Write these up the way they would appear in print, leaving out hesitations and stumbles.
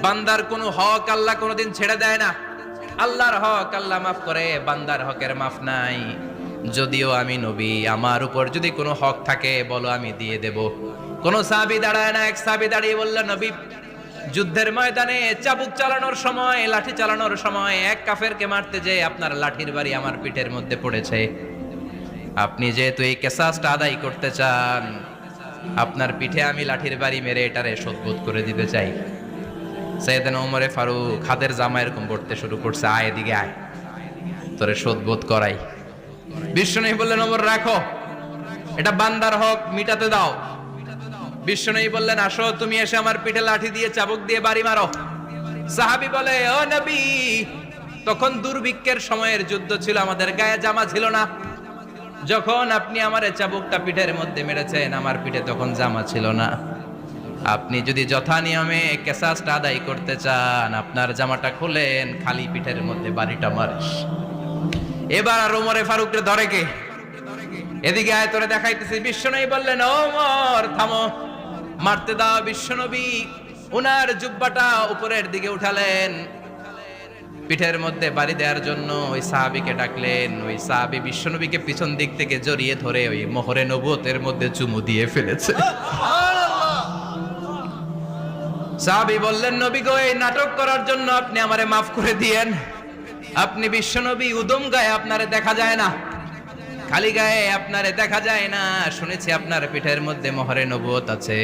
বান্দার কোনো হক আল্লাহ কোনোদিন ছেড়ে দেয় না। আল্লাহর হক আল্লাহ মাফ করে, বান্দার হকের মাফ নাই। যদিও আমি নবী, আমার উপর যদি কোনো হক থাকে বলো, আমি দিয়ে দেব। কোন সাহাবী দাঁড়ায় না, এক সাহাবী দাঁড়িয়ে বলল, নবী, যুদ্ধের ময়দানে চাবুক চালানোর সময়, লাঠি চালানোর সময় এক কাফেরকে মারতে যেয়ে আপনার লাঠির বাড়ি আমার পিঠের মধ্যে পড়েছে। আপনি যেহেতু এই কেসাসটা আদায় করতে চান, আপনার পিঠে আমি লাঠির বাড়ি মেরে এটারে শোধবোধ করে দিতে চাই। সাইয়েদনা ওমরে ফারুক হাতের জামা এরকম পড়তে শুরু করছে, আয় এদিকে আয়, তোরে শোধবোধ করাই। বিশ্বনবী বললেন, ওমর রাখো, এটা বান্দার হক, মিটাতে দাও। বিশ্বনবী বললেন, আসো, তুমি এসে আমার পিঠে লাঠি দিয়ে চাবুক দিয়ে বাড়ি মারো। সাহাবী বলে, ও নবী, তখন দুর্ভিক্ষের সময়ের যুদ্ধ ছিল, আমাদের গায়ে জামা ছিল না। যখন আপনি আমার চাবুকটা পিঠের মধ্যে মেরেছেন, আমার পিঠে তখন জামা ছিল না। আপনি যদি যথা নিয়মে কেসাসটা আদায় করতে চান, আপনার জামাটা খুলেন, খালি পিঠের মধ্যে বাড়িটা মারিস। এবার আর ওমরে ফারুককে ধরে কে? এদিকে আয়, তোরে দেখাইতেছি। বিশ্বনবী বললেন, ওমর থামো, মারতে দাও। বিশ্বনবী উনার জুব্বাটা উপরের দিকে উঠালেন, পিঠের মধ্যে বাড়ি দেওয়ার জন্য ওই সাহাবীকে ডাকলেন। ওই সাহাবী বিশ্বনবীকে পিছন দিক থেকে জড়িয়ে ধরে ওই মোহরে নবুয়তের মধ্যে চুমু দিয়ে ফেলেছে। সাহাবী বললেন, নবী গো, এই নাটক করার জন্য আপনি আমারে মাফ করে দিয়েন। আপনি বিশ্বনবী, উদম গায়ে আপনারে দেখা যায় না, খালি গায়ে আপনারে দেখা যায় না। শুনেছি আপনার পিঠের মধ্যে মোহরে নবুয়ত আছে।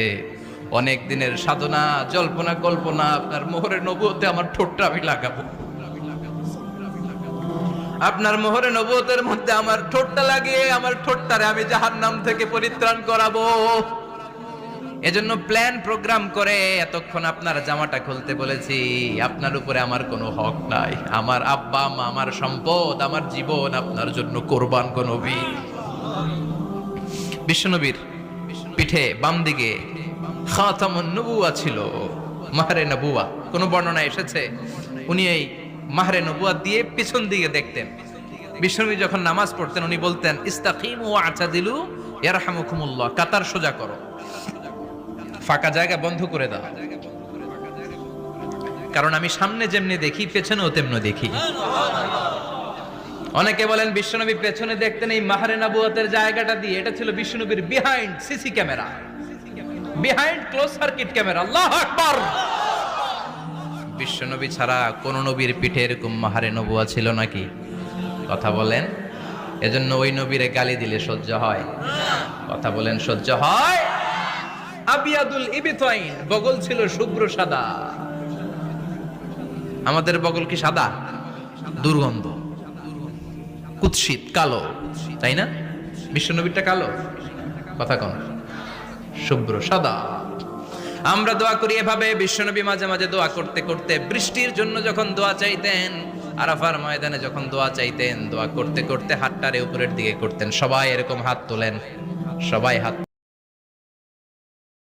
অনেক দিনের সাধনা, জল্পনা কল্পনা, আপনার মোহরে নবুয়তে আমার ঠোঁটটা আমি লাগাবো। আপনার মোহরে নবুয়তের মধ্যে আমার ঠোঁটটা লাগিয়ে আমার ঠোঁটটারে আমি জাহান্নাম থেকে পরিত্রাণ করাবো। এজন্য প্ল্যান প্রোগ্রাম করে এতক্ষণ আপনার জামাটা খুলতে বলেছি। আপনার উপরে আমার কোনো হক নাই। আমার আব্বা মা, আমার সম্পদ, আমার জীবন আপনার জন্য কোরবান গো নবী। বিশ্বনবীর পিঠে বাম দিকে খাতামুন নবুওয়া ছিল, মাহরে নবুওয়া। কোন বর্ণনা এসেছে উনি এই মাহরে নবুওয়া দিয়ে পিছন দিকে দেখতেন। বিশ্বনবী যখন নামাজ পড়তেন উনি বলতেন, ইস্তাকিমু ওয়া'তাদিলু ইয়ারহামুকুমুল্লাহ, কাতার সোজা করো, ফাঁকা জায়গা বন্ধ করে দাও, কারণ আমি সামনে যেমনি দেখি পেছনেও তেমনি দেখি। অনেকে বলেন বিশ্বনবী পেছনে দেখতেন এই মাহরে নবুয়তের জায়গাটা দিয়ে। এটা ছিল বিশ্বনবীর behind CC camera, behind close circuit camera. আল্লাহু আকবার। বিশ্বনবী ছাড়া কোন নবীর পিঠে এরকম মাহরে নবুয়া ছিল নাকি? কথা বলেন। এজন্য ওই নবীরে গালি দিলে সহ্য হয়? কথা বলেন, সহ্য হয়? আবিয়াদুল ইবতাইন, বগল ছিল শুভ্র সাদা। আমাদের বগল কি সাদা? দুর্গন্ধ, কুৎসিত, কালো, তাই না? বিশ্বনবীরটা কালো? কথা কোন? শুভ্র সাদা। আমরা দোয়া করি এভাবে। বিশ্বনবী মাঝে মাঝে দোয়া করতে করতে, বৃষ্টির জন্য যখন দোয়া চাইতেন, আরাফার ময়দানে যখন দোয়া চাইতেন, দোয়া করতে করতে হাতটারে উপরের দিকে করতেন। সবাই এরকম হাত তোলেন, সবাই হাত